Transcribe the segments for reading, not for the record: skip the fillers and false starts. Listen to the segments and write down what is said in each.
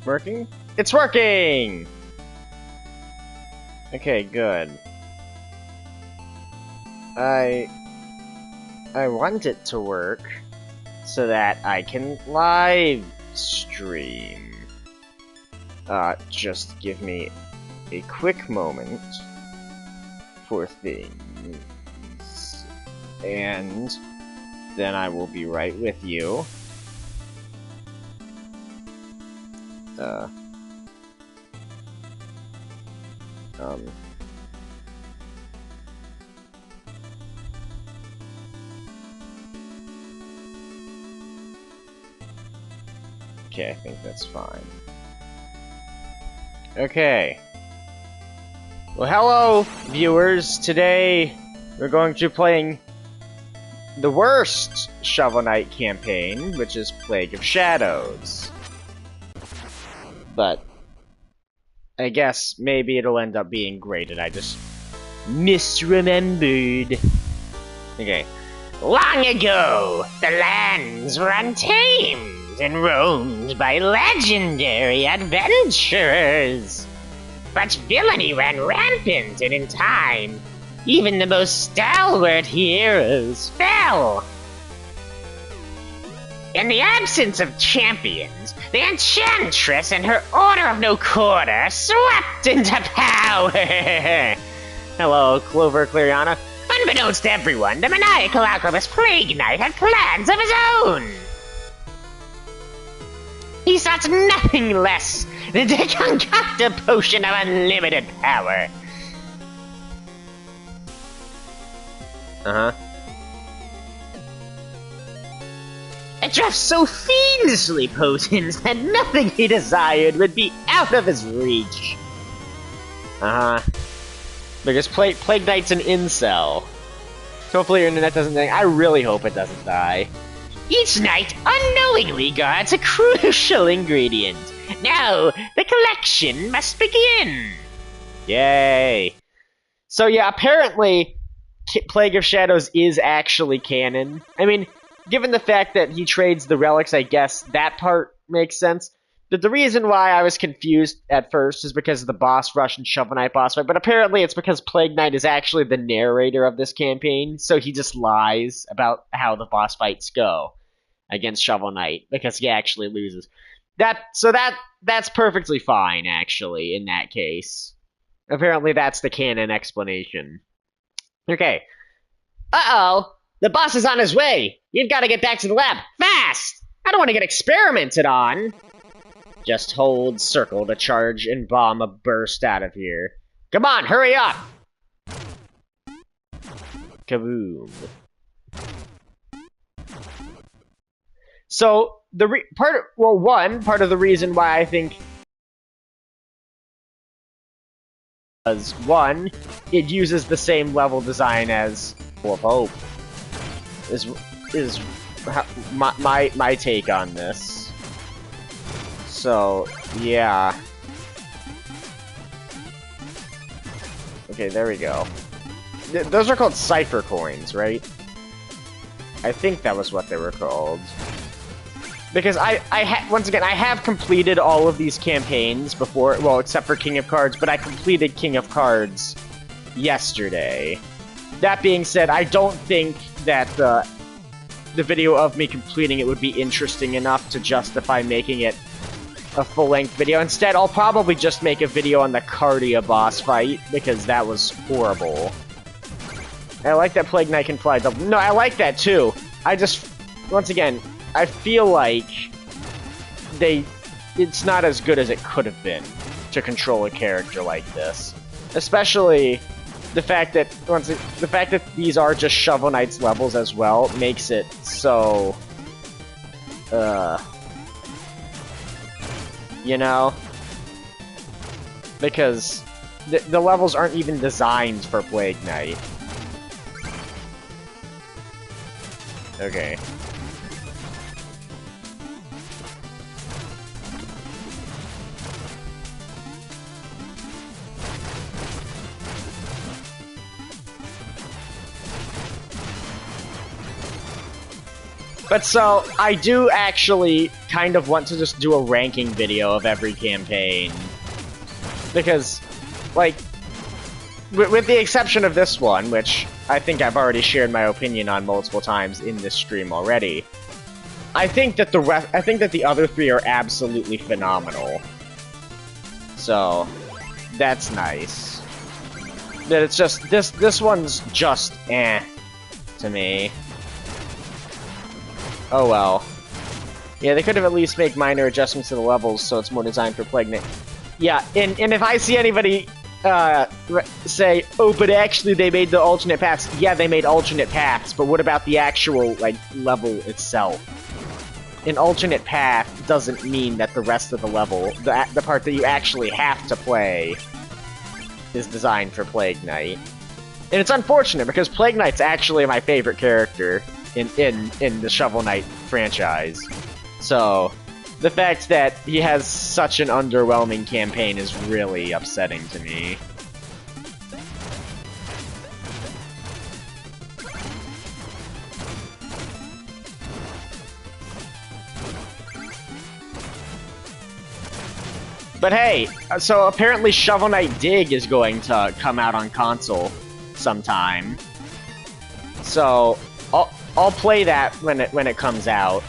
Working? It's working! Okay, good. I want it to work so that I can live stream. Just give me a quick moment for things. And then I will be right with you. Okay, I think that's fine. Okay. Well, hello, viewers. Today, we're going to be playing the worst Shovel Knight campaign, which is Plague of Shadows. But I guess maybe it'll end up being great, and I just misremembered. Okay. Long ago, the lands were untamed and roamed by legendary adventurers. But villainy ran rampant, and in time, even the most stalwart heroes fell. In the absence of champions, the Enchantress and her Order of No Quarter swept into power. Hello, Clover Clariana. Unbeknownst to everyone, the maniacal alchemist Plague Knight had plans of his own. He sought nothing less than to concoct a potion of unlimited power. A draught so fiendishly potent that nothing he desired would be out of his reach. Because Plague Knight's an incel. Hopefully your internet doesn't die. I really hope it doesn't die. Each knight unknowingly guards a crucial ingredient. Now, the collection must begin! Yay! So yeah, apparently, Plague of Shadows is actually canon. I mean, given the fact that he trades the relics, I guess that part makes sense. But the reason why I was confused at first is because of the boss rush and Shovel Knight boss fight, but apparently it's because Plague Knight is actually the narrator of this campaign, so he just lies about how the boss fights go against Shovel Knight, because he actually loses. That's perfectly fine, actually, in that case. Apparently that's the canon explanation. Okay. Uh-oh! The boss is on his way! You've got to get back to the lab, fast! I don't want to get experimented on! Just hold circle to charge and bomb a burst out of here. Come on, hurry up! Kaboom. So, part of the reason why I think was, one, it uses the same level design as Full of Hope. Is my take on this. So, yeah. Okay, there we go. Those are called Cypher Coins, right? I think that was what they were called. Because once again, I have completed all of these campaigns before, well, except for King of Cards, but I completed King of Cards yesterday. That being said, I don't think that the video of me completing it would be interesting enough to justify making it a full-length video. Instead, I'll probably just make a video on the Cardia boss fight, because that was horrible. I like that Plague Knight can fly double. No, I like that too. I just, once again, I feel like it's not as good as it could have been to control a character like this. Especially the fact that these are just Shovel Knight's levels as well makes it so you know? Because the levels aren't even designed for Plague Knight. Okay. But so, I do actually kind of want to just do a ranking video of every campaign. Because, like, with the exception of this one, which I think I've already shared my opinion on multiple times in this stream already, I think that the other three are absolutely phenomenal. So, that's nice. That it's just, this one's just to me. Oh well. Yeah, they could have at least made minor adjustments to the levels so it's more designed for Plague Knight. Yeah, and if I see anybody say, oh, but actually they made the alternate paths. Yeah, they made alternate paths, but what about the actual, like, level itself? An alternate path doesn't mean that the rest of the level, the part that you actually have to play, is designed for Plague Knight. And it's unfortunate, because Plague Knight's actually my favorite character in the Shovel Knight franchise. So, the fact that he has such an underwhelming campaign is really upsetting to me. But hey, so apparently Shovel Knight Dig is going to come out on console sometime. So, I'll play that when it comes out.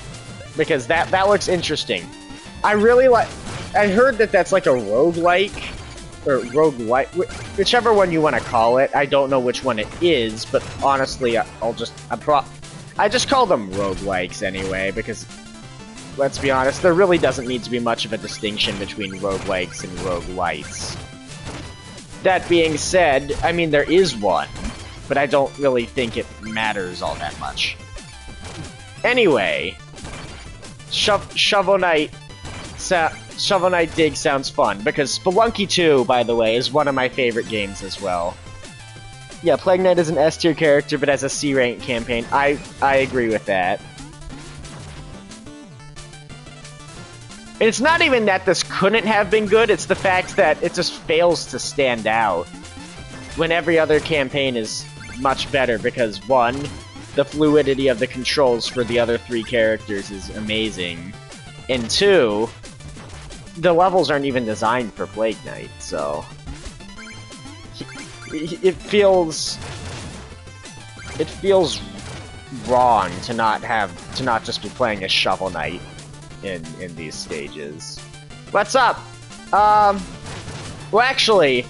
Because that looks interesting. I really like... I heard that that's like a roguelike, or roguelite, whichever one you want to call it. I don't know which one it is, but honestly, I just call them roguelikes anyway, because, let's be honest, there really doesn't need to be much of a distinction between roguelikes and roguelites. That being said, I mean, there is one, but I don't really think it matters all that much. Anyway... Shovel Knight Dig sounds fun, because Spelunky 2, by the way, is one of my favorite games as well. Yeah, Plague Knight is an S-tier character, but has a C-rank campaign. I agree with that. And it's not even that this couldn't have been good, it's the fact that it just fails to stand out when every other campaign is much better, because one, the fluidity of the controls for the other three characters is amazing. And two, the levels aren't even designed for Plague Knight, so... It feels wrong to not just be playing as Shovel Knight in these stages. What's up? Well actually,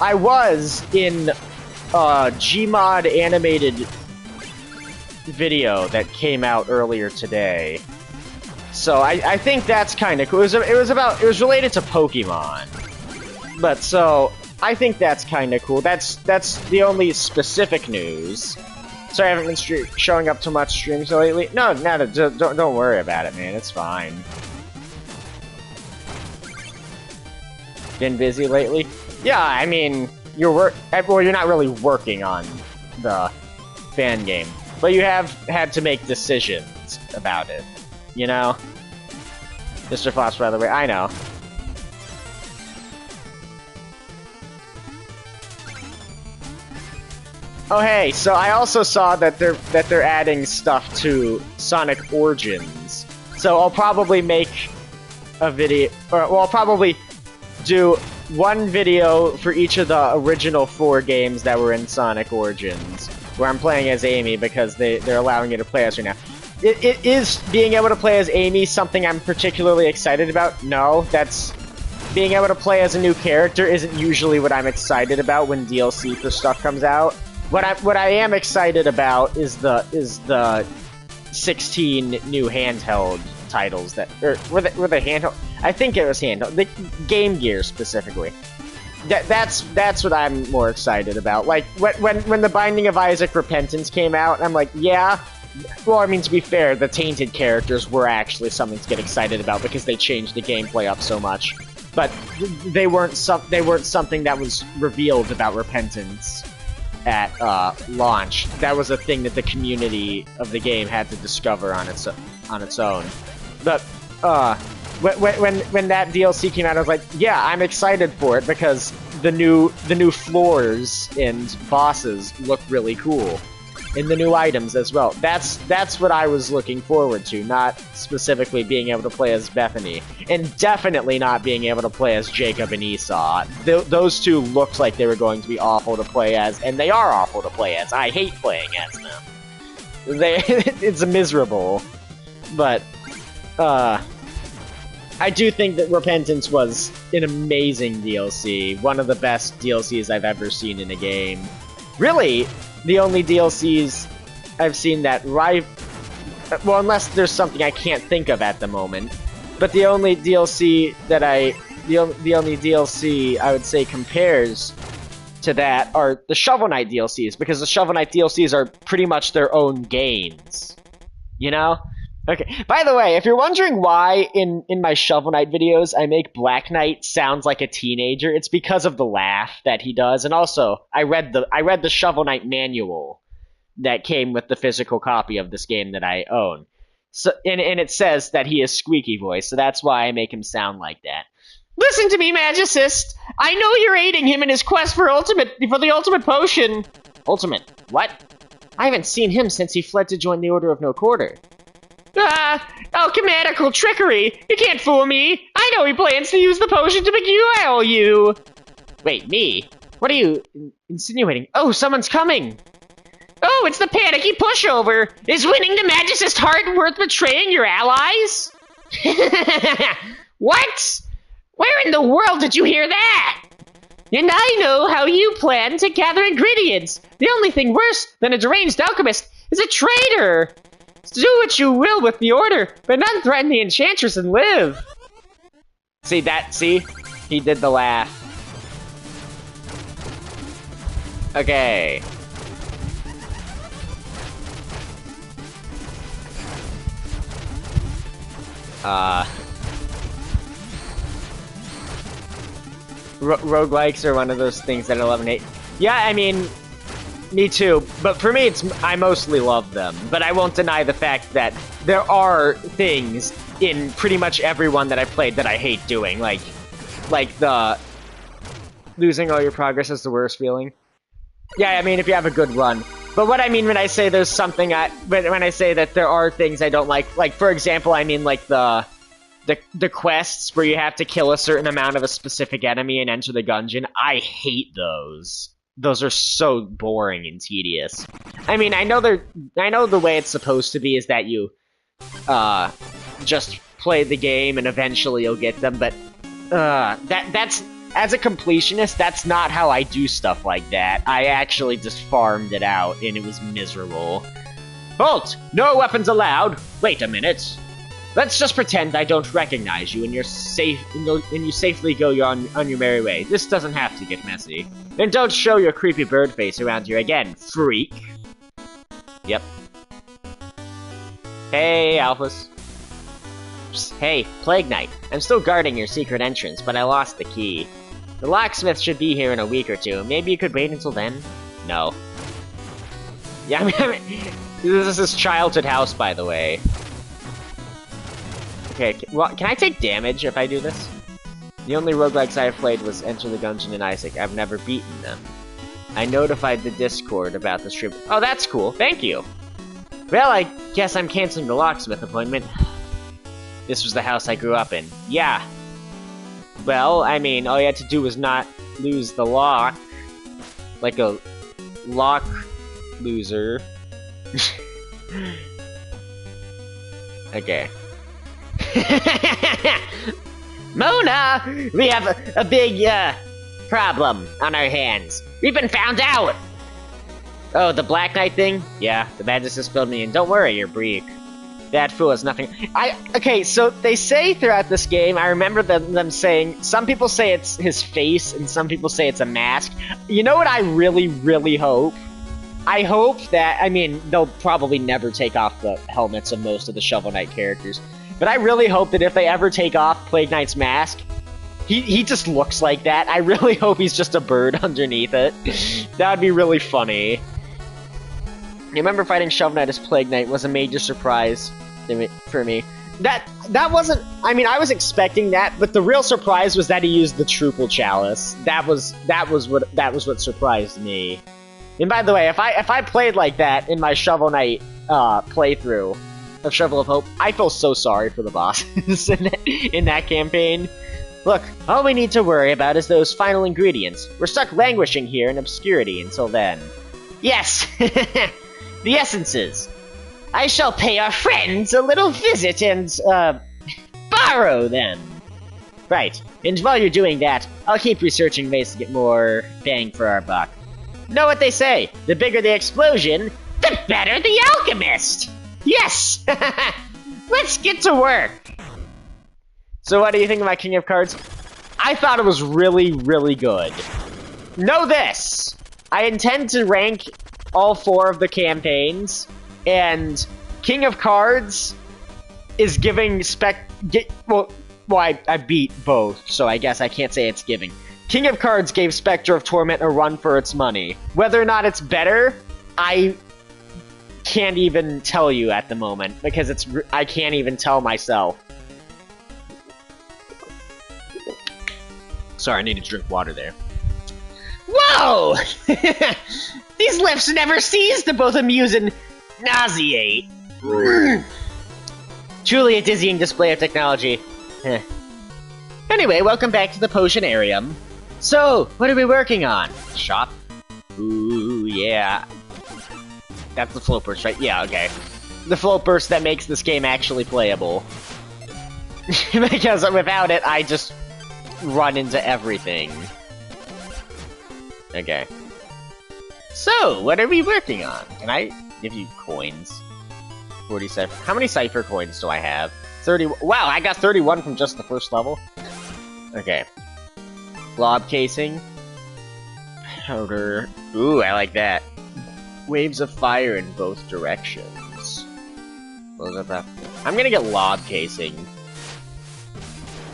I was in a Gmod animated video that came out earlier today, so I think that's kind of cool. It was related to Pokemon, but so I think that's kind of cool. That's the only specific news. Sorry, I haven't been showing up to much streams lately. No, don't worry about it, man. It's fine. Been busy lately? Yeah, I mean, you're not really working on the fan game. But you have had to make decisions about it, you know? Mr. Foss, by the way, I know. Oh hey, so I also saw that they're adding stuff to Sonic Origins. So I'll probably make a video, I'll probably do one video for each of the original 4 games that were in Sonic Origins, where I'm playing as Amy because they're allowing you to play as her now. It is being able to play as Amy something I'm particularly excited about? No, that's... Being able to play as a new character isn't usually what I'm excited about when DLC for stuff comes out. What I am excited about is the 16 new handheld titles that... were they handheld? I think it was handheld. The Game Gear, specifically. That's what I'm more excited about. Like, when the Binding of Isaac Repentance came out, I'm like, yeah... Well, I mean, to be fair, the tainted characters were actually something to get excited about because they changed the gameplay up so much. But they weren't something that was revealed about Repentance at launch. That was a thing that the community of the game had to discover on its own. But when that DLC came out, I was like, yeah, I'm excited for it because the new floors and bosses look really cool. in the new items as well. That's what I was looking forward to, not specifically being able to play as Bethany. And definitely not being able to play as Jacob and Esau. Those two looked like they were going to be awful to play as, and they are awful to play as. I hate playing as them. It's miserable. But, I do think that Repentance was an amazing DLC. One of the best DLCs I've ever seen in a game. Really, the only DLCs I've seen that well, unless there's something I can't think of at the moment. But the only DLC that the only DLC I would say compares to that are the Shovel Knight DLCs, because the Shovel Knight DLCs are pretty much their own games. You know? Okay, by the way, if you're wondering why in my Shovel Knight videos I make Black Knight sounds like a teenager, it's because of the laugh that he does, and also, I read the Shovel Knight manual that came with the physical copy of this game that I own. So, and it says that he is squeaky voice, so that's why I make him sound like that. Listen to me, Magicist! I know you're aiding him in his quest for the ultimate potion! Ultimate? What? I haven't seen him since he fled to join the Order of No Quarter. Alchematical trickery! You can't fool me! I know he plans to use the potion to beguile you! Wait, me? What are you insinuating? Oh, someone's coming! Oh, it's the panicky pushover! Is winning the Magicist heart worth betraying your allies? What? Where in the world did you hear that? And I know how you plan to gather ingredients! The only thing worse than a deranged alchemist is a traitor! Do what you will with the order, but not threaten the Enchantress and live! See? He did the laugh. Okay. Roguelikes are one of those things that I love and hate. Yeah, I mean, me too, but for me, I mostly love them. But I won't deny the fact that there are things in pretty much every one that I've played that I hate doing, like the losing all your progress is the worst feeling. Yeah, I mean, if you have a good run. But what I mean when I say there's something when I say that there are things I don't like, for example, I mean like the quests where you have to kill a certain amount of a specific enemy and enter the dungeon. I hate those. Those are so boring and tedious. I mean, I know the way it's supposed to be is that you just play the game and eventually you'll get them, but that's as a completionist, that's not how I do stuff like that. I actually just farmed it out and it was miserable. Halt! No weapons allowed! Wait a minute. Let's just pretend I don't recognize you and you're safe and you safely go on your merry way. This doesn't have to get messy. And don't show your creepy bird face around here again, freak. Yep. Hey, Alphys. Psst, hey, Plague Knight. I'm still guarding your secret entrance, but I lost the key. The locksmith should be here in a week or two. Maybe you could wait until then? No. Yeah, I mean this is his childhood house, by the way. Okay, well, can I take damage if I do this? The only roguelikes I have played was Enter the Gungeon and Isaac. I've never beaten them. I notified the Discord about the stream. Oh, that's cool. Thank you. Well, I guess I'm canceling the locksmith appointment. This was the house I grew up in. Yeah. Well, I mean, all you had to do was not lose the lock. Like a lock loser. Okay. Mona! We have a big, problem on our hands. We've been found out! Oh, the Black Knight thing? Yeah, the Magicist filled me in. Don't worry, you're Breek. That fool has nothing. Okay, so they say throughout this game, I remember them saying, some people say it's his face, and some people say it's a mask. You know what I really, really hope? I hope that, I mean, they'll probably never take off the helmets of most of the Shovel Knight characters. But I really hope that if they ever take off Plague Knight's mask, he just looks like that. I really hope he's just a bird underneath it. That would be really funny. I remember fighting Shovel Knight as Plague Knight was a major surprise for me. That wasn't, I mean, I was expecting that, but the real surprise was that he used the Truple Chalice. That was what surprised me. And by the way, if I played like that in my Shovel Knight playthrough of Shovel of Hope, I feel so sorry for the bosses in that campaign. Look, all we need to worry about is those final ingredients. We're stuck languishing here in obscurity until then. Yes! The essences! I shall pay our friends a little visit and, borrow them! Right, and while you're doing that, I'll keep researching ways to get more bang for our buck. Know what they say, the bigger the explosion, the better the alchemist! Yes! Let's get to work! So what do you think of my King of Cards? I thought it was really, really good. Know this! I intend to rank all 4 of the campaigns, and King of Cards is giving I beat both, so I guess I can't say it's giving. King of Cards gave Spectre of Torment a run for its money. Whether or not it's better, I can't even tell you at the moment, because I can't even tell myself. Sorry, I need to drink water there. Whoa! These lifts never cease to both amuse and nauseate. Truly a dizzying display of technology. Anyway, welcome back to the Potionarium. So, what are we working on? Shop? Ooh, yeah. That's the float burst, right? Yeah, okay. The float burst that makes this game actually playable. Because without it, I just run into everything. Okay. So, what are we working on? Can I give you coins? 47. How many Cypher coins do I have? 30. Wow, I got 31 from just the first level. Okay. Blob casing. Powder. Ooh, I like that. Waves of fire in both directions. What was that? I'm gonna get lob casing.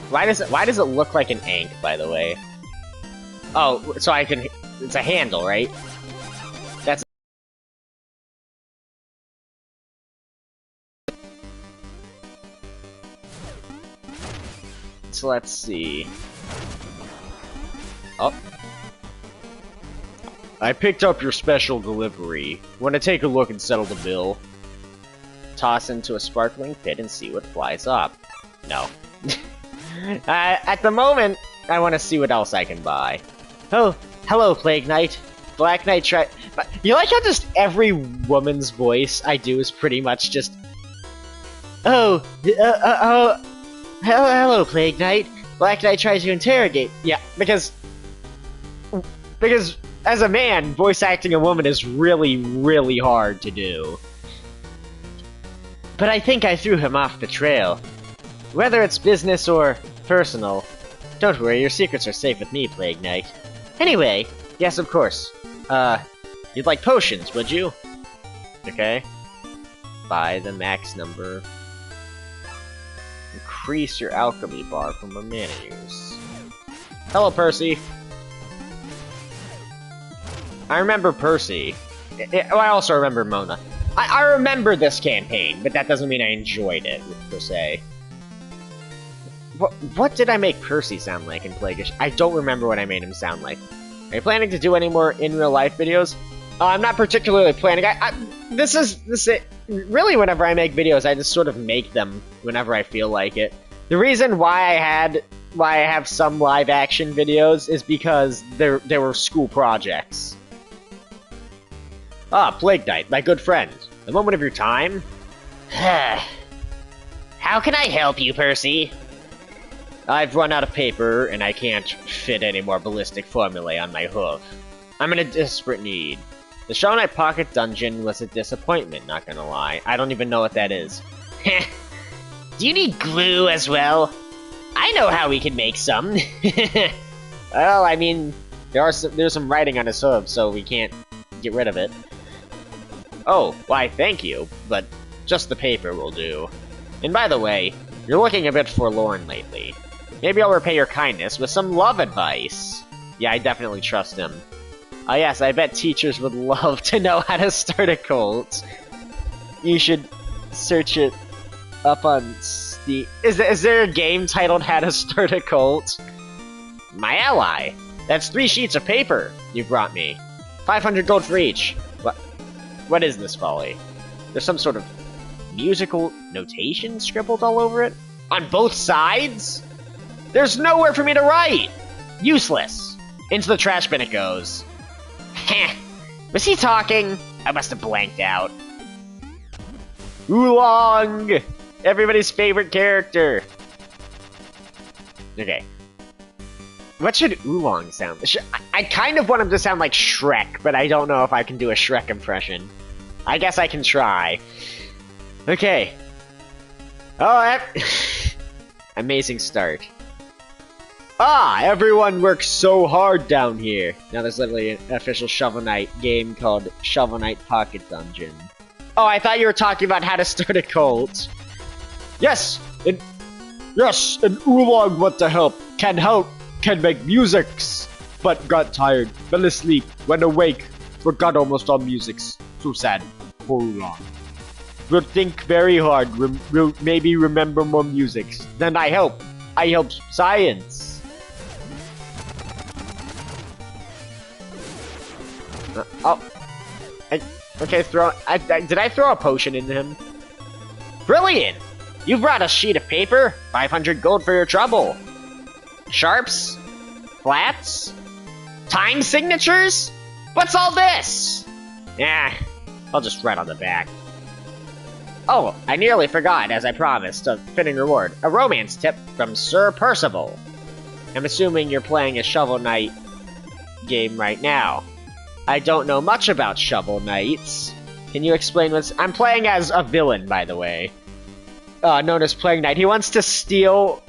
Why does it look like an ank, by the way? Oh, so I can. It's a handle, right? That's. So let's see. Oh. I picked up your special delivery. Want to take a look and settle the bill? Toss into a sparkling pit and see what flies up. No. At the moment, I want to see what else I can buy. Oh, hello, Plague Knight. Black Knight try. You like how just every woman's voice I do is pretty much just. Oh, hello, Plague Knight. Black Knight tries to interrogate. Yeah, because as a man, voice acting a woman is really, really hard to do. But I think I threw him off the trail. Whether it's business or personal, don't worry, your secrets are safe with me, Plague Knight. Anyway, yes, of course. You'd like potions, would you? Okay. Buy the max number. Increase your alchemy bar from a mana use. Hello, Percy. I remember Percy. I also remember Mona. I remember this campaign, but that doesn't mean I enjoyed it, per se. What did I make Percy sound like in Plagueish? I don't remember what I made him sound like. Are you planning to do any more in-real-life videos? I'm not particularly planning. Really, whenever I make videos, I just sort of make them whenever I feel like it. The reason why I have some live-action videos is because there were school projects. Ah, Plague Knight, my good friend. A moment of your time? How can I help you, Percy? I've run out of paper, and I can't fit any more ballistic formulae on my hoof. I'm in a desperate need. The Shovel Knight Pocket Dungeon was a disappointment, not gonna lie. I don't even know what that is. Do you need glue as well? I know how we can make some. Well, I mean, there's some writing on his hoof, so we can't get rid of it. Oh, why, thank you, but just the paper will do. And by the way, you're looking a bit forlorn lately. Maybe I'll repay your kindness with some love advice. Yeah, I definitely trust him. Oh yes, I bet teachers would love to know how to start a cult. You should search it up on Steam. Is there a game titled How to Start a Cult? My ally! That's 3 sheets of paper you brought me. 500 gold for each. What is this folly? There's some sort of musical notation scribbled all over it? On both sides? There's nowhere for me to write! Useless. Into the trash bin it goes. Heh. Was he talking? I must have blanked out. Oolong! Everybody's favorite character. Okay. What should Oolong sound? I kind of want him to sound like Shrek, but I don't know if I can do a Shrek impression. I guess I can try. Okay. Oh, amazing start. Ah, everyone works so hard down here. Now there's literally an official Shovel Knight game called Shovel Knight Pocket Dungeon. Oh, I thought you were talking about how to start a cult. Yes, and Oolong want to help, can make musics, but got tired, fell asleep, went awake, forgot almost all musics. So sad, for Oolong. We'll think very hard, we'll maybe remember more musics. Then I help science. Okay, did I throw a potion into him? Brilliant! You brought a sheet of paper, 500 gold for your trouble. Sharps? Flats? Time signatures? What's all this? Yeah, I'll just write on the back. Oh, I nearly forgot, as I promised, a fitting reward. A romance tip from Sir Percival. I'm assuming you're playing a Shovel Knight game right now. I don't know much about Shovel Knights. Can you explain what's... I'm playing as a villain, by the way. Known as Plague Knight. He wants to steal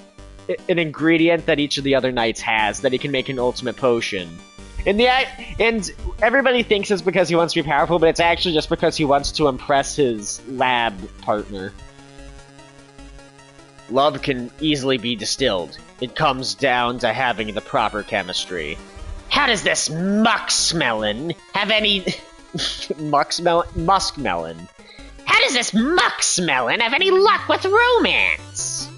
an ingredient that each of the other knights has, that he can make an ultimate potion. And everybody thinks it's because he wants to be powerful, but it's actually just because he wants to impress his lab partner. Love can easily be distilled. It comes down to having the proper chemistry. How does this muskmelon have any... Muskmelon. How does this muskmelon have any luck with romance?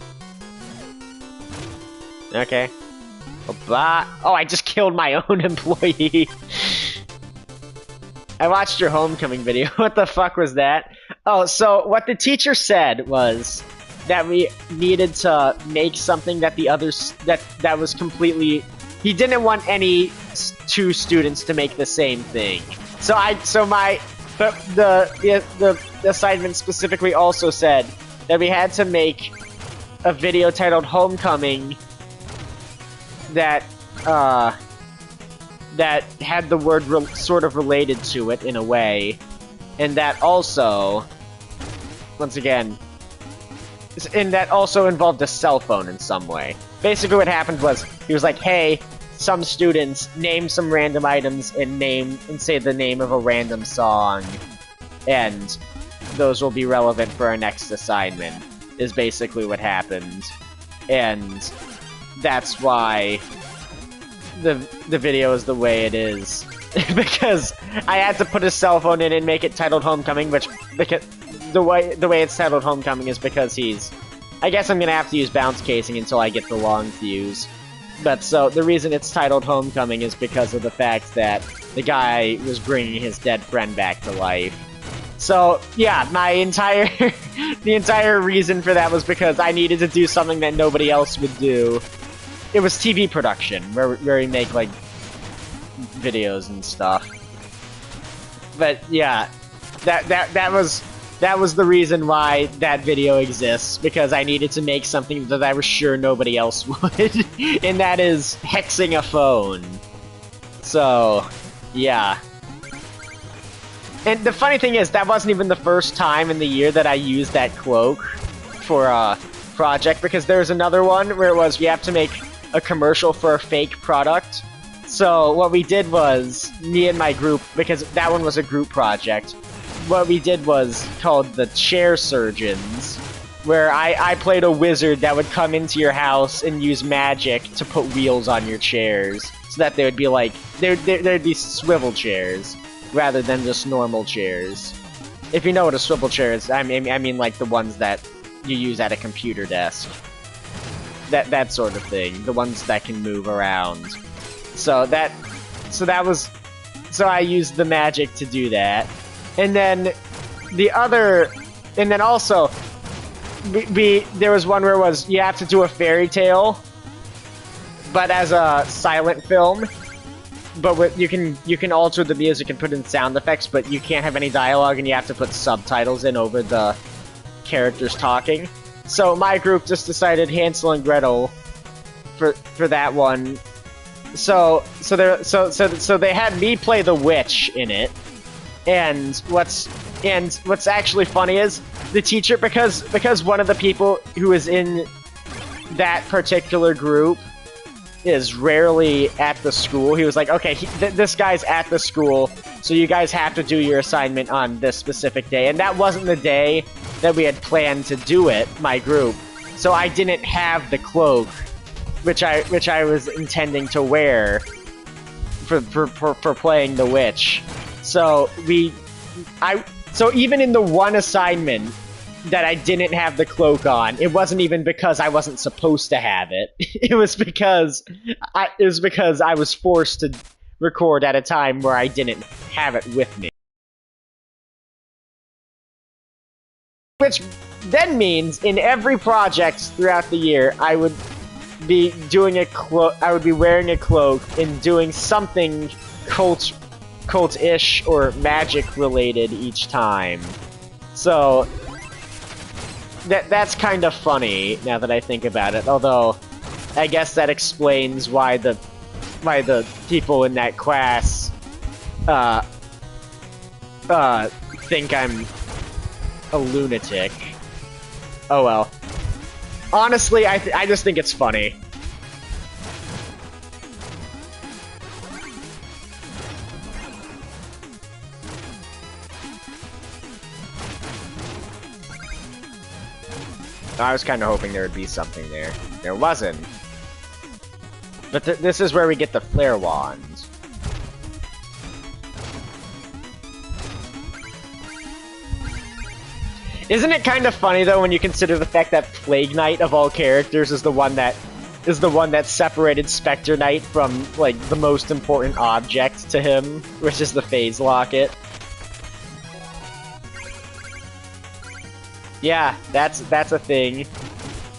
Okay. Oh, I just killed my own employee. I watched your homecoming video. What the fuck was that? Oh, so what the teacher said was that we needed to make something that the others that was completely... He didn't want any two students to make the same thing. So the assignment specifically also said that we had to make a video titled Homecoming that had the word sort of related to it in a way, and that also, once again, that also involved a cell phone in some way. Basically what happened was, he was like, hey, some students name some random items and say the name of a random song, and those will be relevant for our next assignment, is basically what happened. And that's why the video is the way it is. Because I had to put a cell phone in and make it titled Homecoming, which, because the way it's titled Homecoming is because I guess I'm gonna have to use bounce casing until I get the long fuse. But so, the reason it's titled Homecoming is because of the fact that the guy was bringing his dead friend back to life. So, yeah, the entire reason for that was because I needed to do something that nobody else would do. It was TV production, where we make, like, videos and stuff. But, yeah, that was the reason why that video exists, because I needed to make something that I was sure nobody else would, and that is hexing a phone. So, yeah. And the funny thing is, that wasn't even the first time in the year that I used that cloak for a project, because there was another one where it was, we have to make a commercial for a fake product. So what we did was, me and my group, because that one was a group project, what we did was called the Chair Surgeons, where I played a wizard that would come into your house and use magic to put wheels on your chairs, so that they would be like, there'd be swivel chairs, rather than just normal chairs. If you know what a swivel chair is, I mean like the ones that you use at a computer desk. That sort of thing. The ones that can move around. So that was so I used the magic to do that. And then also, there was one where it was, you have to do a fairy tale, but as a silent film. But you can alter the music and put in sound effects, but you can't have any dialogue, and you have to put subtitles in over the characters talking. So my group just decided Hansel and Gretel for that one. So they had me play the witch in it, and what's actually funny is the teacher, because one of the people who is in that particular group is rarely at the school. He was like, okay, this guy's at the school, so you guys have to do your assignment on this specific day. And that wasn't the day that we had planned to do it, my group. So I didn't have the cloak, which I was intending to wear for playing the witch. So so even in the one assignment that I didn't have the cloak on, it wasn't even because I wasn't supposed to have it. It was because I was forced to record at a time where I didn't have it with me. Which then means in every project throughout the year, I would be doing I would be wearing a cloak and doing something cult-ish or magic related each time. So that's kind of funny now that I think about it. Although I guess that explains why the people in that class think I'm a lunatic. Oh well. Honestly, I just think it's funny. I was kind of hoping there would be something there. There wasn't. But this is where we get the flare wand. Isn't it kind of funny though when you consider the fact that Plague Knight of all characters is the one that separated Spectre Knight from like the most important object to him, which is the Phase Locket. Yeah, that's a thing.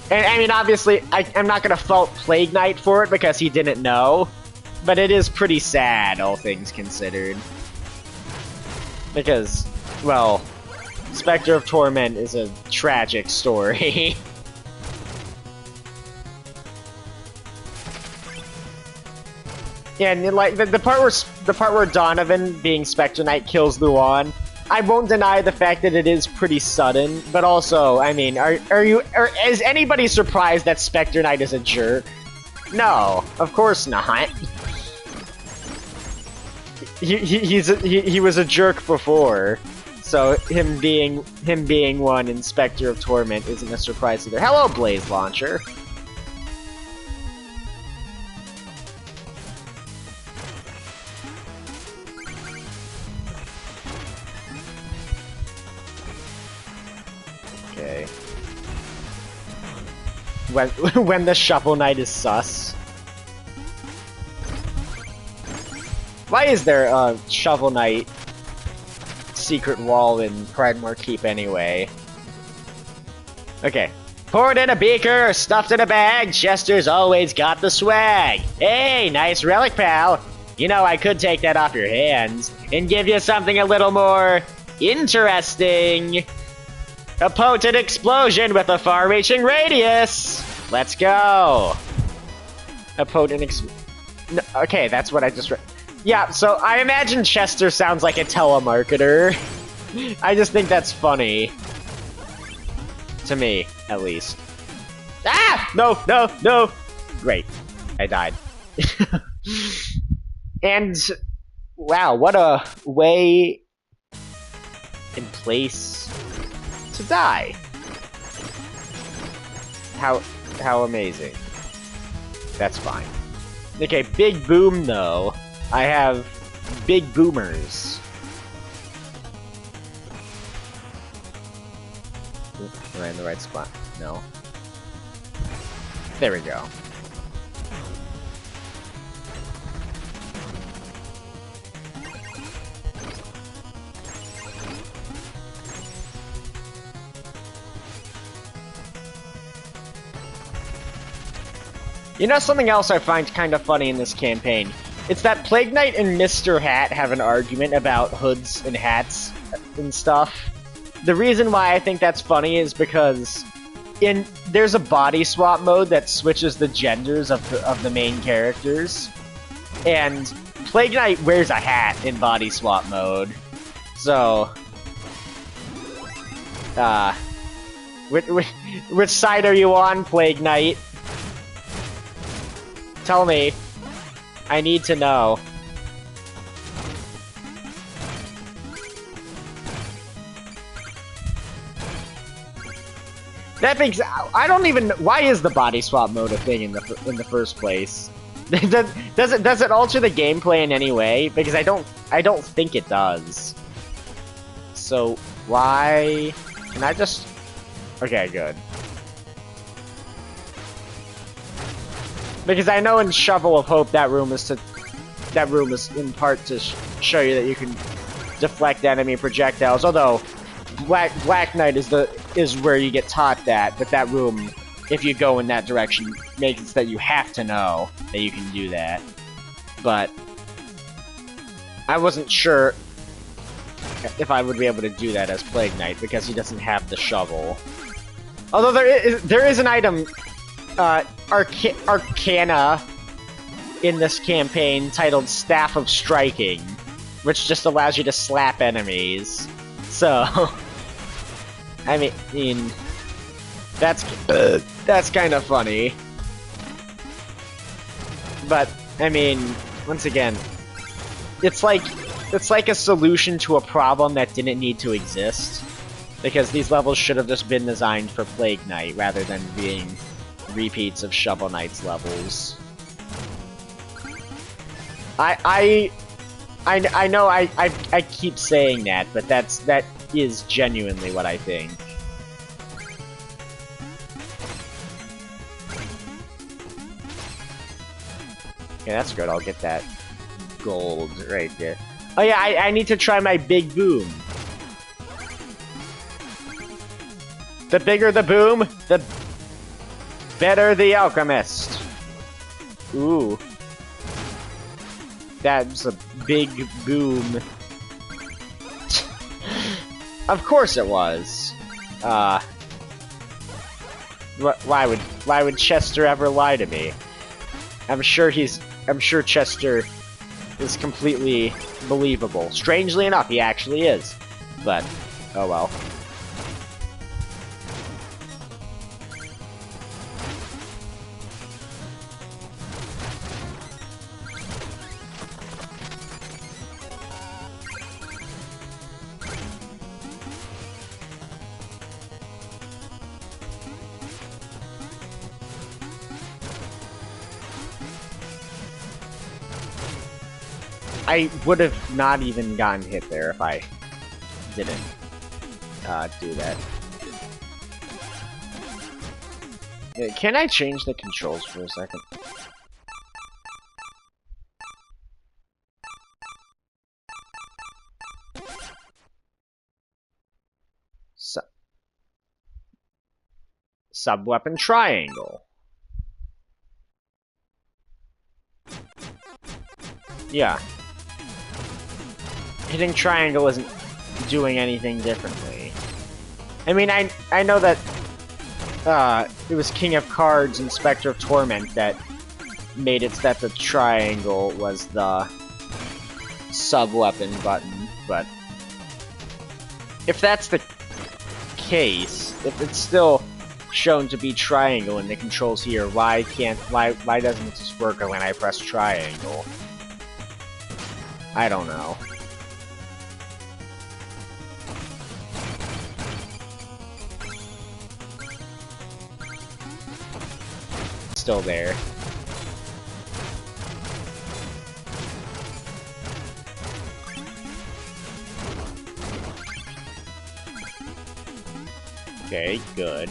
And I mean, obviously, I'm not gonna fault Plague Knight for it because he didn't know, but it is pretty sad, all things considered. Because, well, Spectre of Torment is a tragic story. Yeah, and like the part where Donovan, being Spectre Knight, kills Luan, I won't deny the fact that it is pretty sudden, but also, I mean, is anybody surprised that Spectre Knight is a jerk? No, of course not. He was a jerk before, so him being one in Spectre of Torment isn't a surprise either. Hello, Blaze Launcher. Okay. When the Shovel Knight is sus. Why is there a Shovel Knight secret wall in Pridemore Keep anyway? Okay. Poured in a beaker, stuffed in a bag, Chester's always got the swag. Hey, nice relic, pal. You know, I could take that off your hands and give you something a little more interesting. A potent explosion with a far-reaching radius! Let's go! A potent no, okay, that's what I just read. Yeah, so I imagine Chester sounds like a telemarketer. I just think that's funny. To me, at least. Ah! No, no, no! Great. I died. And, wow, what a way and place to die. How amazing. That's fine. Okay, big boom though. I have big boomers. Am I in the right spot? No. There we go. You know something else I find kind of funny in this campaign? It's that Plague Knight and Mr. Hat have an argument about hoods and hats and stuff. The reason why I think that's funny is because there's a body swap mode that switches the genders of the main characters, and Plague Knight wears a hat in body swap mode. So, which side are you on, Plague Knight? Tell me. I need to know. That makes I don't even. Why is the body swap mode a thing in the first place? does it alter the gameplay in any way? Because I don't think it does. So why? Can I just? Okay, good. Because I know in Shovel of Hope that room is in part to show you that you can deflect enemy projectiles. Although Black Knight is where you get taught that, but that room, if you go in that direction, makes it so that you have to know that you can do that. But I wasn't sure if I would be able to do that as Plague Knight because he doesn't have the shovel. Although there is an item, Arcana, in this campaign titled Staff of Striking, which just allows you to slap enemies. So, I mean, that's kind of funny. But I mean, once again, it's like a solution to a problem that didn't need to exist, because these levels should have just been designed for Plague Knight rather than being repeats of Shovel Knight's levels. I know I keep saying that, but that is genuinely what I think. Okay, that's good. I'll get that gold right there. Oh yeah, I need to try my big boom. The bigger the boom, the better the alchemist. Ooh. That's a big boom. Of course it was. Why would Chester ever lie to me? I'm sure Chester is completely believable. Strangely enough, he actually is. But, oh well. I would have not even gotten hit there if I didn't do that. Can I change the controls for a second? Sub-weapon triangle. Yeah. Hitting triangle isn't doing anything differently. I mean, I know that it was King of Cards and Spectre of Torment that made it so that the triangle was the sub-weapon button, but if that's the case, if it's still shown to be triangle in the controls here, why doesn't it just work when I press triangle? I don't know. Still there. Okay, good.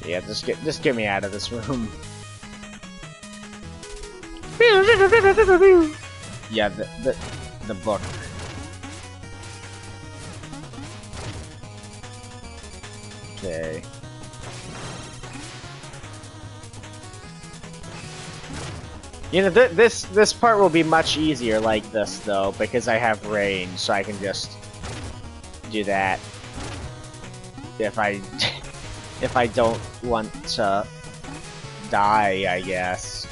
Yeah, just get me out of this room. Yeah, the book. Okay. You know, this part will be much easier like this though, because I have range, so I can just do that if I if I don't want to die, I guess.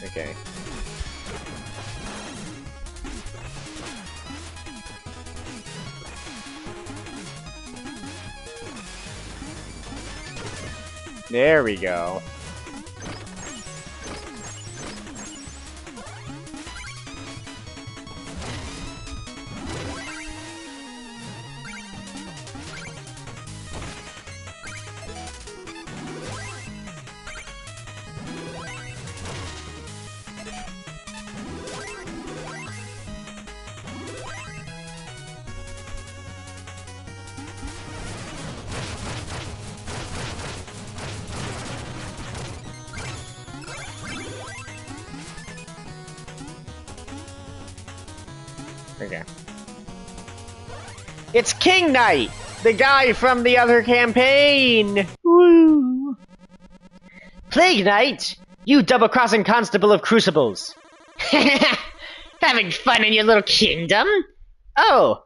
Okay. There we go. Okay. It's King Knight! The guy from the other campaign! Woo! Plague Knight! You double-crossing constable of crucibles! Having fun in your little kingdom? Oh!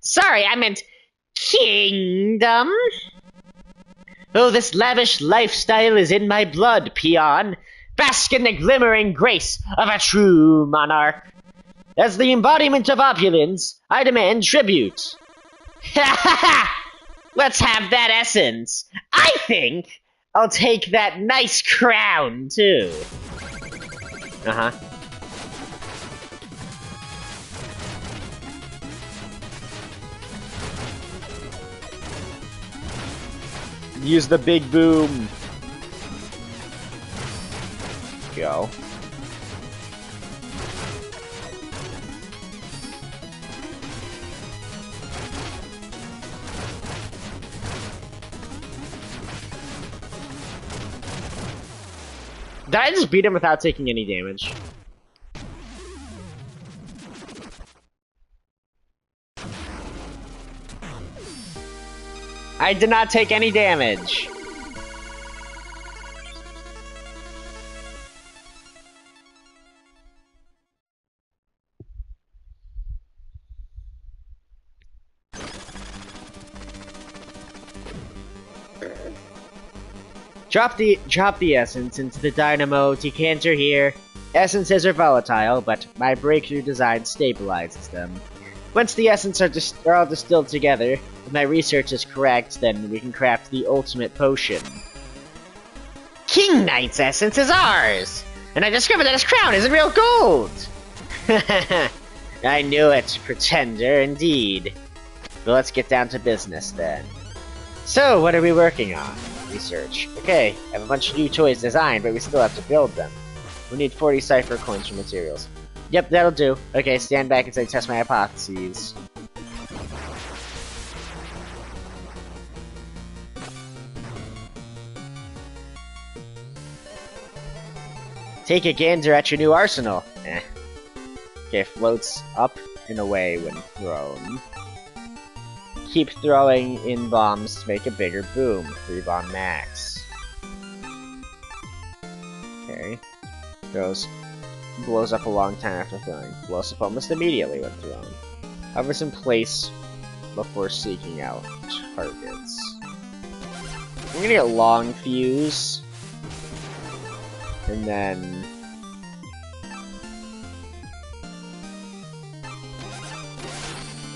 Sorry, I meant kingdom! Oh, this lavish lifestyle is in my blood, peon! Bask in the glimmering grace of a true monarch! As the embodiment of opulence, I demand tribute. Ha ha ha! Let's have that essence. I think I'll take that nice crown, too. Uh-huh. Use the big boom. Go. Did I just beat him without taking any damage? I did not take any damage. Drop the essence into the dynamo decanter here. Essences are volatile, but my breakthrough design stabilizes them. Once the essences are all distilled together, if my research is correct, then we can craft the ultimate potion. King Knight's essence is ours! And I discovered that his crown isn't real gold! I knew it, pretender, indeed. But let's get down to business, then. So, what are we working on? Research. Okay, I have a bunch of new toys designed, but we still have to build them. We need 40 cipher coins for materials. Yep, that'll do. Okay, stand back and say test my hypotheses. Take a gander at your new arsenal. Eh. Okay, floats up and away when thrown. Keep throwing in bombs to make a bigger boom. 3 bomb max. Okay. Blows up a long time after throwing. Blows up almost immediately when thrown. Hovers in place before seeking out targets. I'm gonna get long fuse. And then...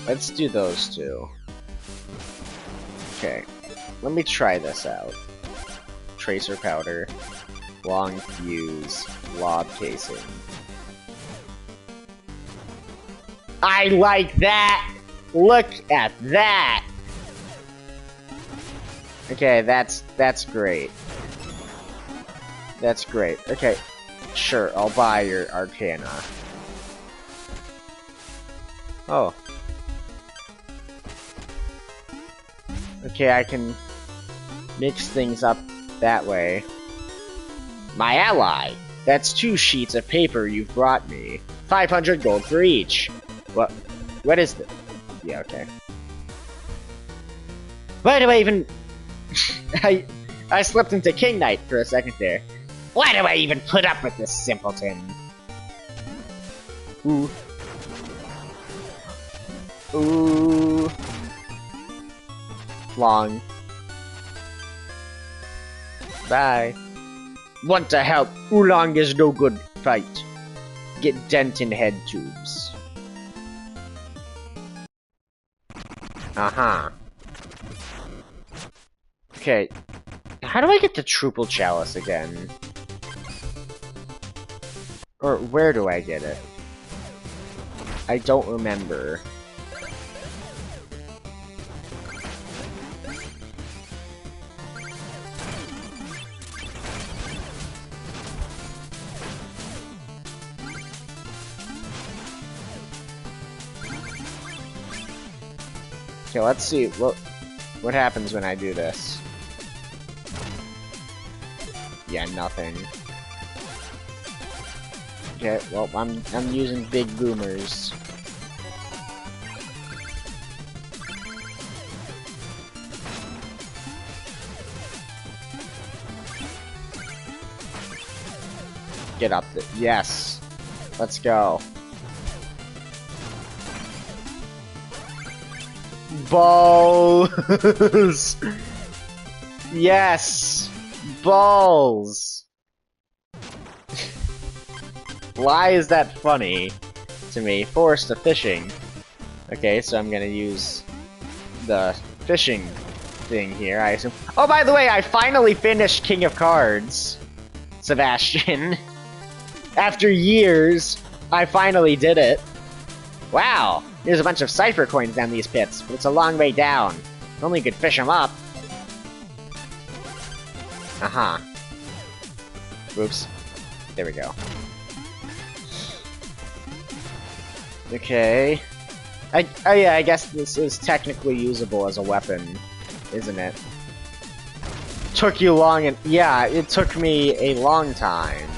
let's do those two. Okay, let me try this out. Tracer powder, long fuse, lob casing. I like that! Look at that! Okay, that's great. That's great. Okay, sure, I'll buy your Arcana. Oh. Okay, I can mix things up that way. My ally! That's 2 sheets of paper you've brought me. 500 gold for each. What is this? Yeah, okay. Why do I even... I slipped into King Knight for a second there. Why do I even put up with this simpleton? Ooh. Ooh. Long. Bye. Want to help? Oolong is no good fight. Get dent in head tubes. Uh-huh. Okay. How do I get the Truple Chalice again? Or where do I get it? I don't remember. Okay, let's see what happens when I do this. Yeah, nothing. Okay, well, I'm using big boomers. Get up there. Yes. Let's go. Balls! Yes! Balls! Why is that funny to me? Forced to fishing. Okay, so I'm gonna use the fishing thing here, I assume. Oh, by the way, I finally finished King of Cards, Sebastian. After years, I finally did it. Wow! There's a bunch of Cypher coins down these pits, but it's a long way down. If only you could fish them up. Uh-huh. Oops. There we go. Okay. Oh yeah, I guess this is technically usable as a weapon, isn't it? Took you long and... yeah, it took me a long time.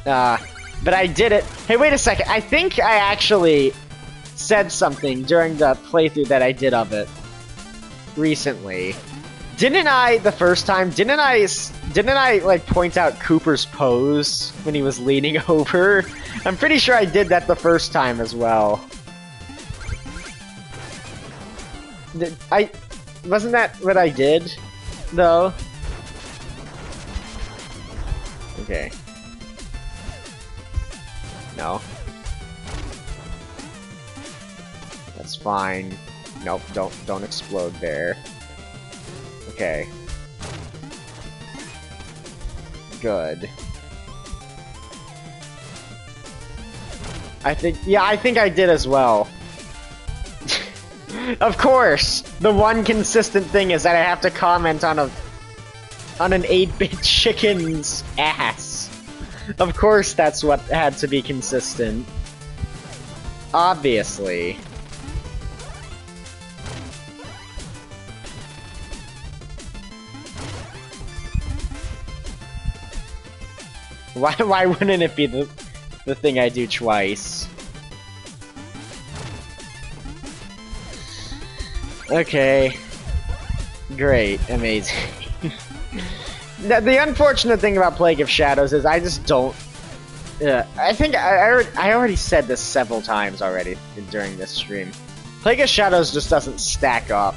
But I did it. Hey, wait a second. I think I actually said something during the playthrough that I did of it recently. Didn't I, the first time, didn't I, like, point out Cooper's pose when he was leaning over? I'm pretty sure I did that the first time as well. Wasn't that what I did, though? Okay. No. That's fine. Nope, don't explode there. Okay. Good. I think I did as well. Of course! The one consistent thing is that I have to comment on an 8-bit chicken's ass. Of course that's what had to be consistent. Obviously. Why wouldn't it be the thing I do twice? Okay. Great. Amazing. The unfortunate thing about Plague of Shadows is I just don't... I think I already said this several times already during this stream. Plague of Shadows just doesn't stack up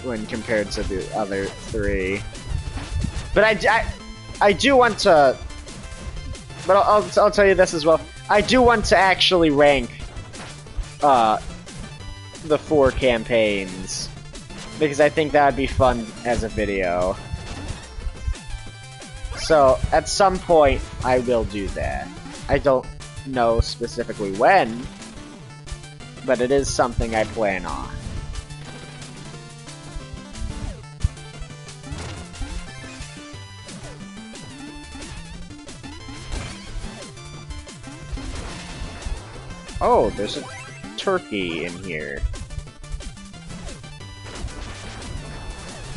when compared to the other 3. But I do want to... But I'll tell you this as well. I do want to actually rank the 4 campaigns, because I think that would be fun as a video. So, at some point, I will do that. I don't know specifically when, but it is something I plan on. Oh, there's a turkey in here.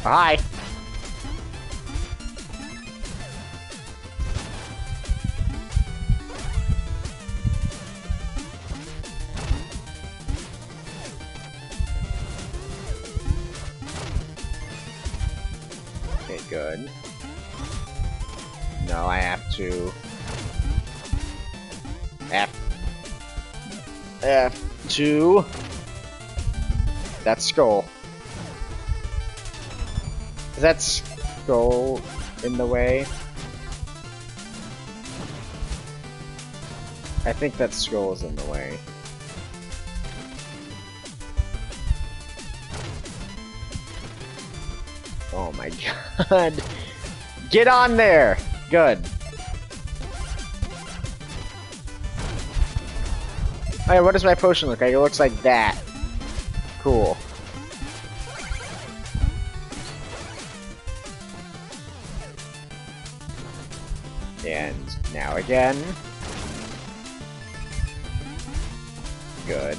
Hi. Okay, good. No, I have to... F2... That's skull. Is that skull in the way? I think that skull is in the way. Oh my god. Get on there! Good. Alright, what does my potion look like? It looks like that. Cool. And now again. Good.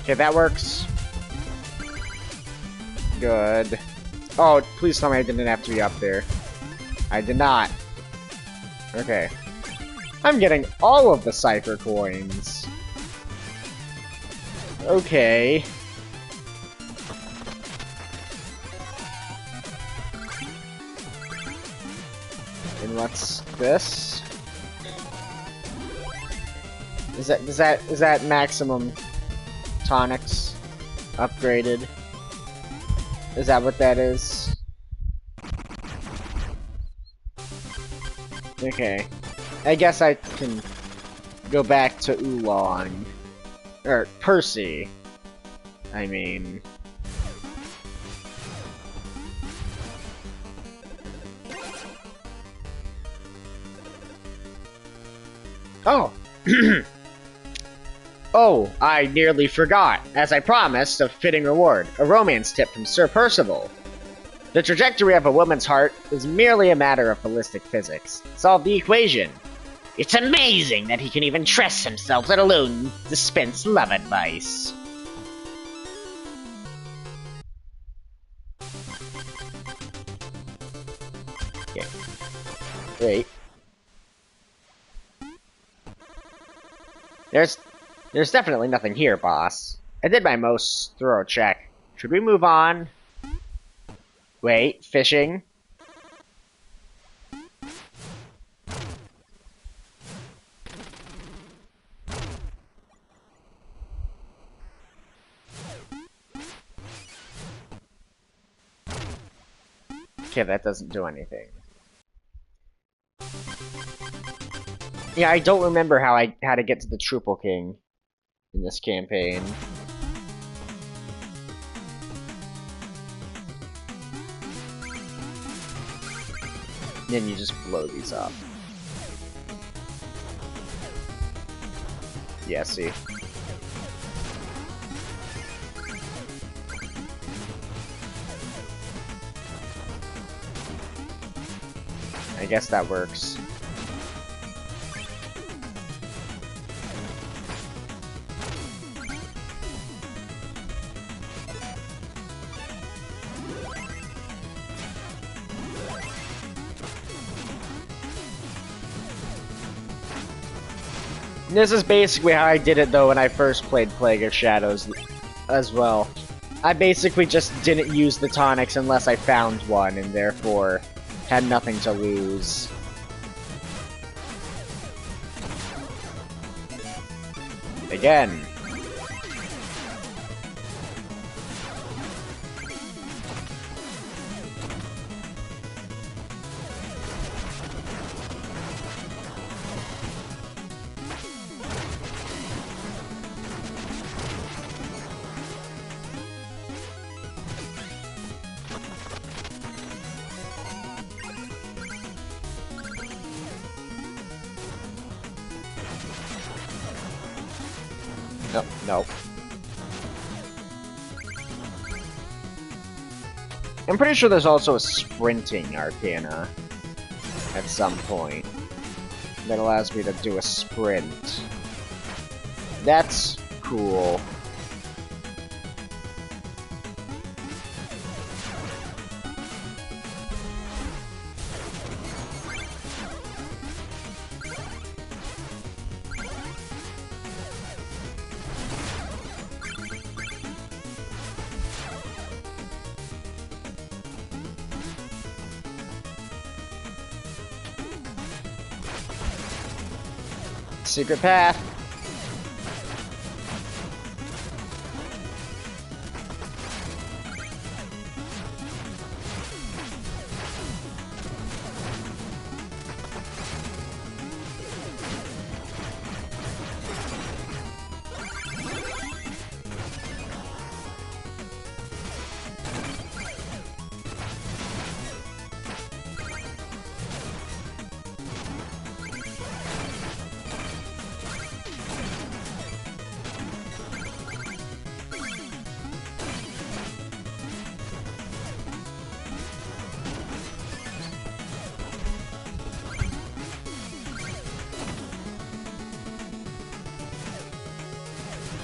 Okay, that works. Good. Oh, please tell me I didn't have to be up there. I did not. Okay. I'm getting all of the Cypher coins. Okay. And what's this? Is that maximum tonics upgraded? Is that what that is? Okay. I guess I can go back to Oolong. Or Percy. I mean... Oh! Oh, I nearly forgot. As I promised, a fitting reward. A romance tip from Sir Percival. The trajectory of a woman's heart is merely a matter of ballistic physics. Solve the equation. It's amazing that he can even trust himself, let alone dispense love advice. Okay. Wait. There's definitely nothing here, boss. I did my most thorough check. Should we move on? Wait, fishing? Okay, that doesn't do anything. Yeah, I don't remember how to get to the Triple King in this campaign. Then you just blow these up. Yeah, see? I guess that works. This is basically how I did it, though, when I first played Plague of Shadows as well. I basically just didn't use the tonics unless I found one, and therefore had nothing to lose. Again. No, no. I'm pretty sure there's also a sprinting arcana at some point that allows me to do a sprint. That's cool. Secret path.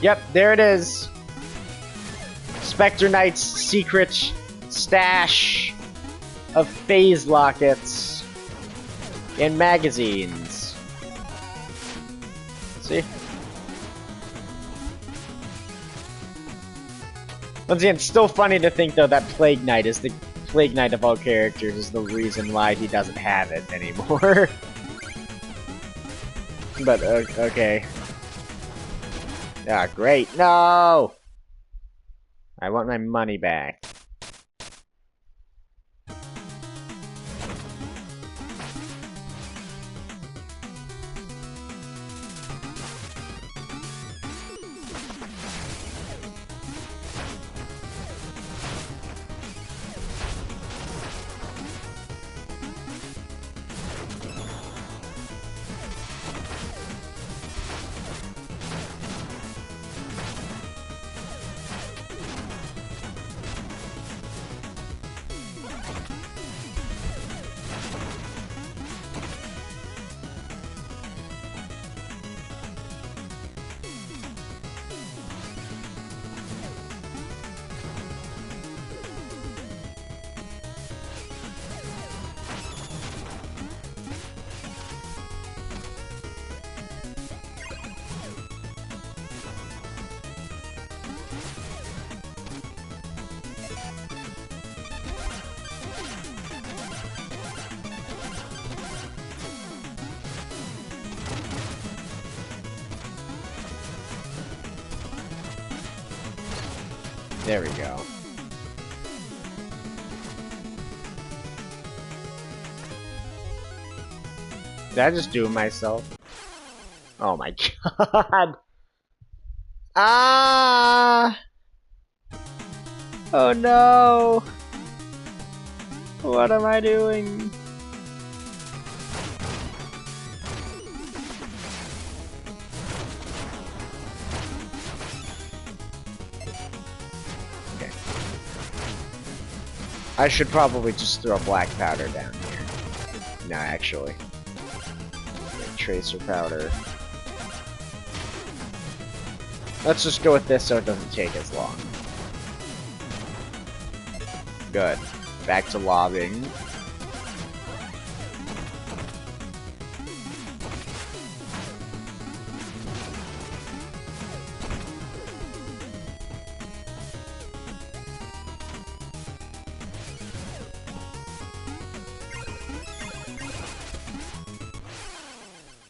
Yep, there it is. Spectre Knight's secret stash of phase lockets in magazines. See? Once again, it's still funny to think though that Plague Knight is the Plague Knight of all characters is the reason why he doesn't have it anymore. But okay. Ah, great. No! I want my money back. There we go. Did I just do it myself? Oh my god. Ah! Oh no! What am I doing? Okay. I should probably just throw black powder down here. No, actually. Tracer powder. Let's just go with this so it doesn't take as long. Good. Back to lobbying.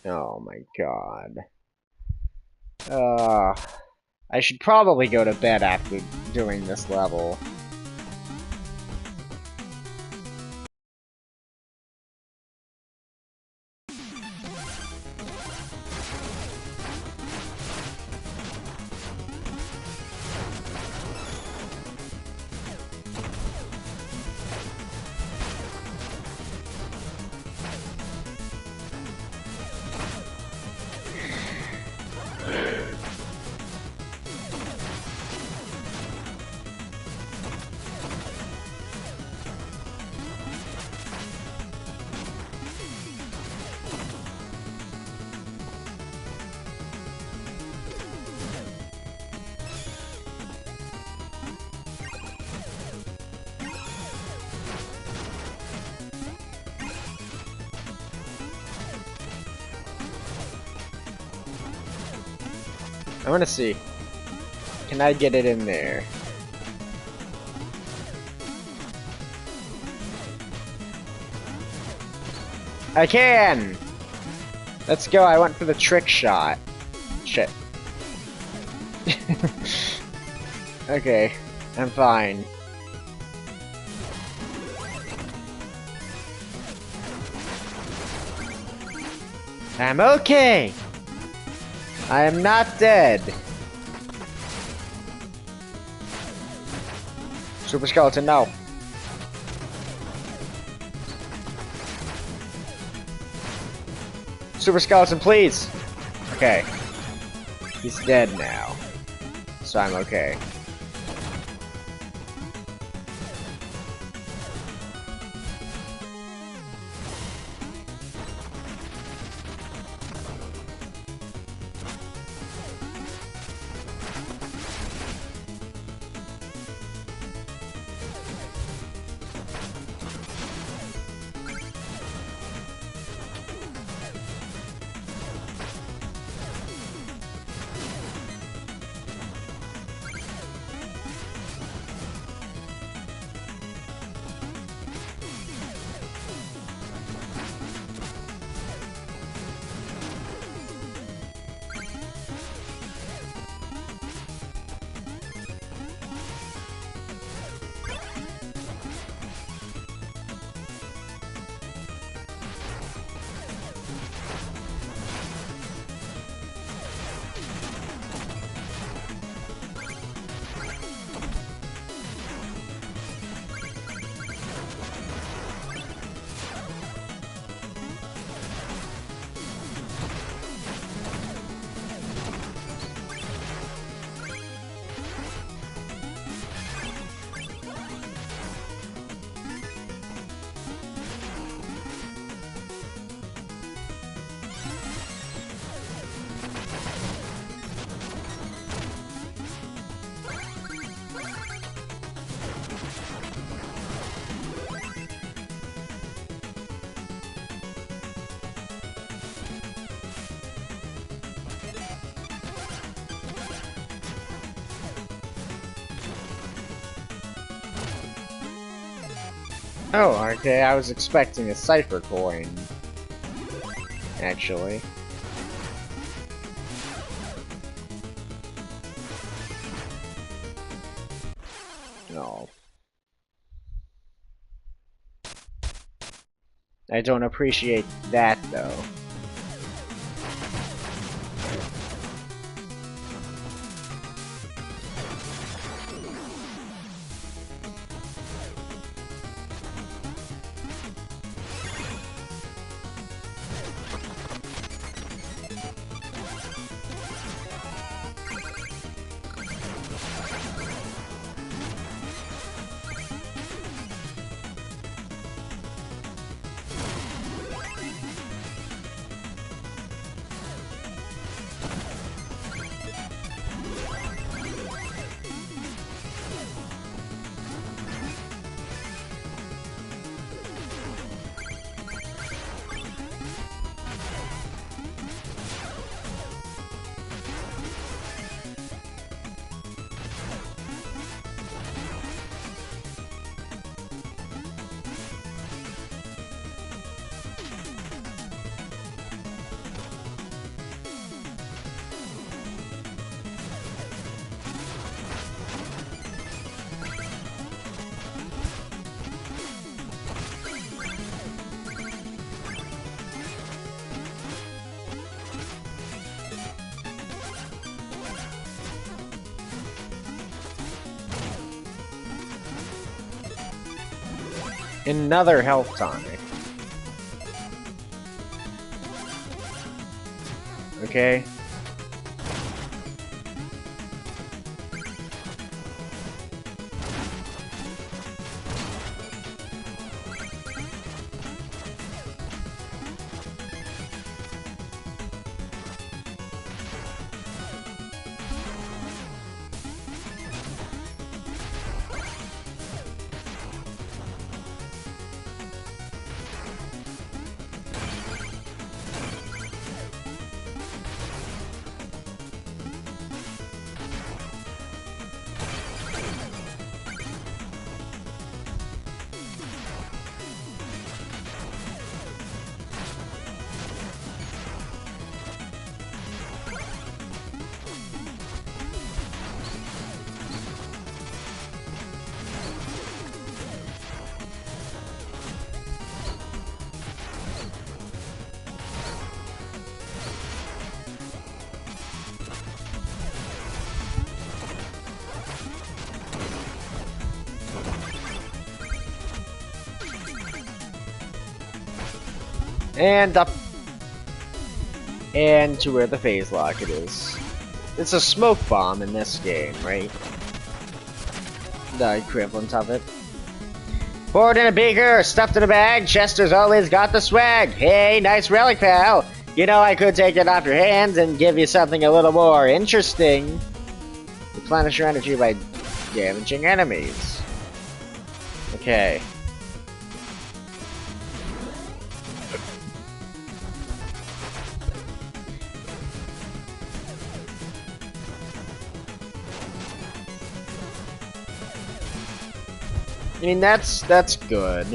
Oh my god. I should probably go to bed after doing this level. I wanna see. Can I get it in there? I can! Let's go, I went for the trick shot. Shit. Okay, I'm fine. I'm okay! I am not dead. Super Skeleton, no. Super Skeleton, please! Okay. He's dead now. So I'm okay. Oh, okay, I was expecting a Cypher coin. Actually. No. I don't appreciate that, though. Another health tonic. Okay. And up. And to where the phase lock it is. It's a smoke bomb in this game, right? The equivalent of it. Poured in a beaker, stuffed in a bag, Chester's always got the swag. Hey, nice relic, pal. You know I could take it off your hands and give you something a little more interesting. Replenish your energy by damaging enemies. Okay. I mean, that's good.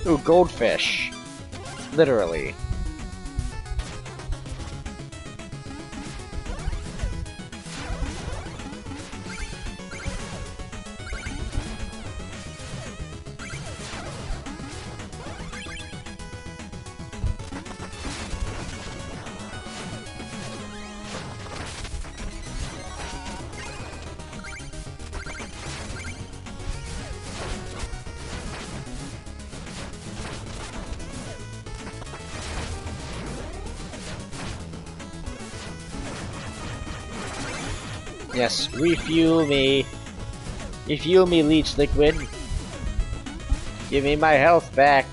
Ooh, goldfish. Literally. Yes, refuel me. Refuel me, leech liquid. Give me my health back.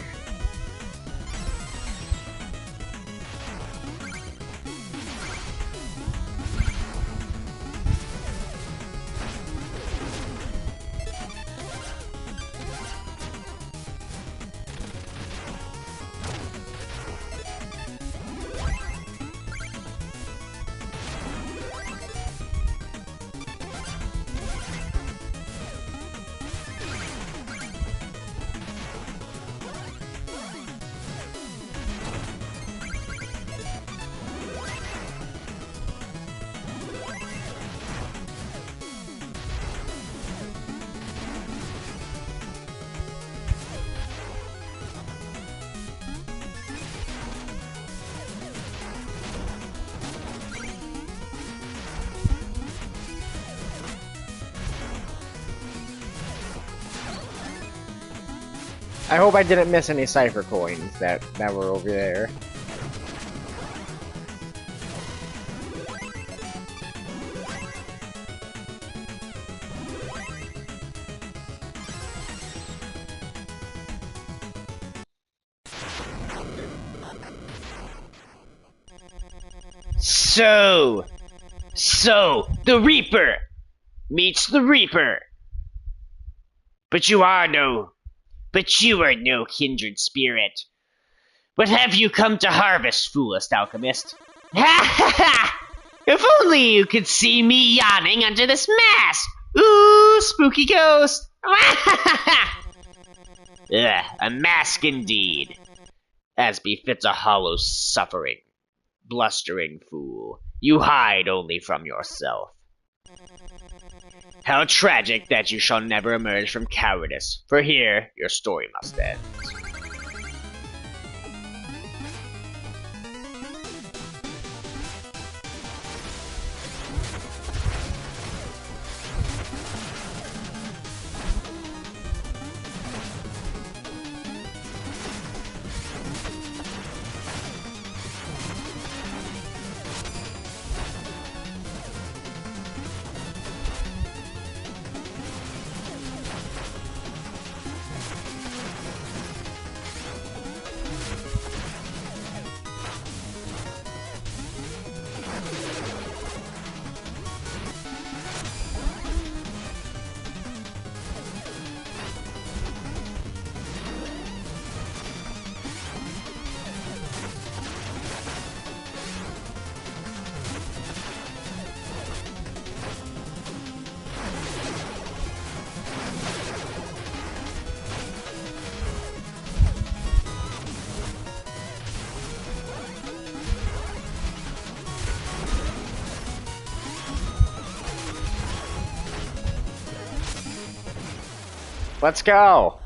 I hope I didn't miss any cipher coins that were over there. So, the Reaper meets the Reaper. But you are no kindred spirit. What have you come to harvest, foolest alchemist? Ha ha ha! If only you could see me yawning under this mask! Ooh, spooky ghost! Ugh, a mask indeed. As befits a hollow, suffering, blustering fool. You hide only from yourself. How tragic that you shall never emerge from cowardice, for here your story must end. Let's go!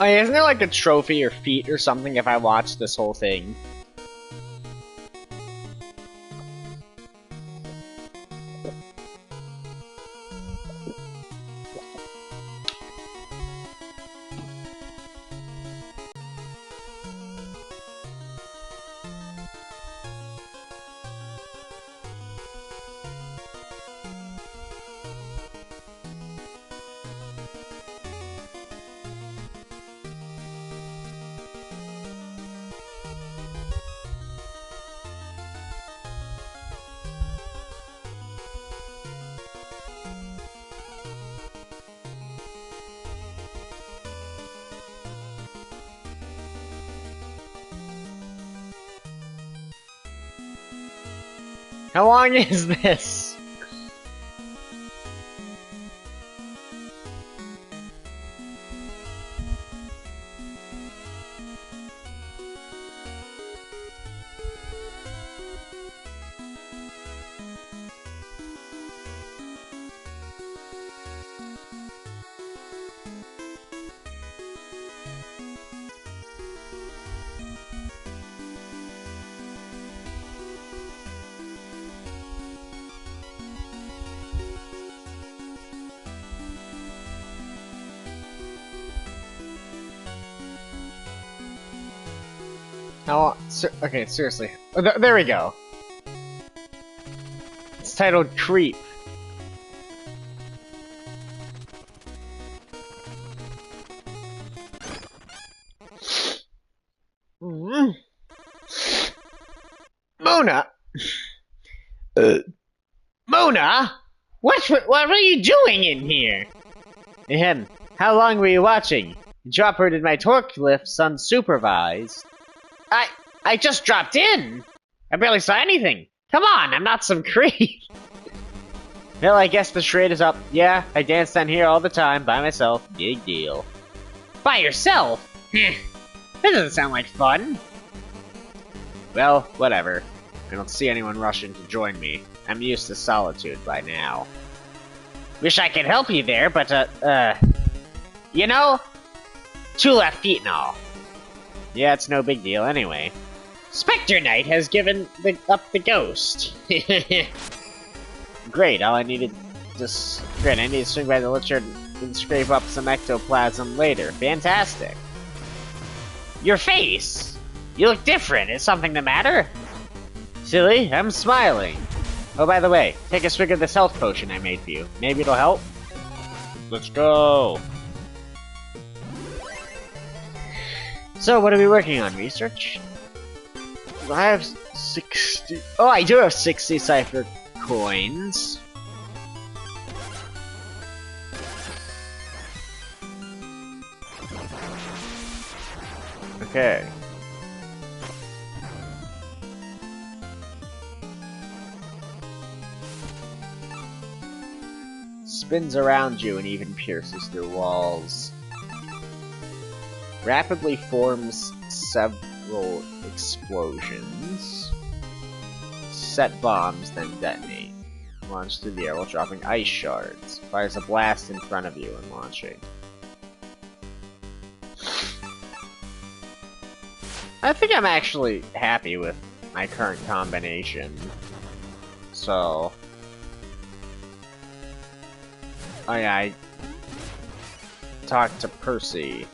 Oh, yeah, isn't there like a trophy or feat or something if I watch this whole thing? How long is this? How? Okay, seriously. Oh, there we go. It's titled Creep. Mona! Mona? What are you doing in here? Ahem. How long were you watching? You operated my torque lifts unsupervised. I just dropped in. I barely saw anything. Come on, I'm not some creep. Well, I guess the charade is up. Yeah, I dance down here all the time by myself. Big deal. By yourself? That doesn't sound like fun. Well, whatever. I don't see anyone rushing to join me. I'm used to solitude by now. Wish I could help you there, but, you know, 2 left feet and all. Yeah, it's no big deal anyway. Spectre Knight has given up the ghost. Great, I need to swing by the Lich and scrape up some ectoplasm later. Fantastic. Your face! You look different. Is something the matter? Silly, I'm smiling. Oh, by the way, take a swig of this health potion I made for you. Maybe it'll help? Let's go! So, what are we working on? Research? I have 60... Oh, I do have 60 Cypher coins. Okay. Spins around you and even pierces through walls. Rapidly forms several explosions. Set bombs, then detonate. Launch through the air while dropping ice shards. Fires a blast in front of you when launching. I think I'm actually happy with my current combination. So... Oh yeah, I talked to Percy.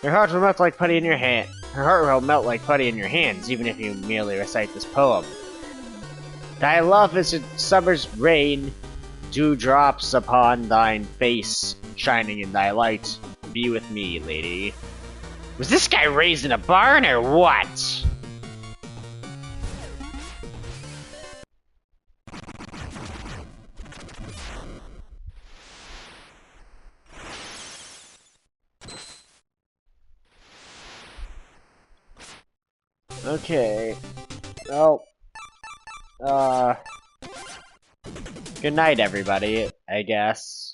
Your heart will melt like putty in your hand. Her heart will melt like putty in your hands, even if you merely recite this poem. Thy love is a summer's rain, dewdrops upon thine face, shining in thy light. Be with me, lady. Was this guy raised in a barn or what? Okay. Well, good night, everybody, I guess.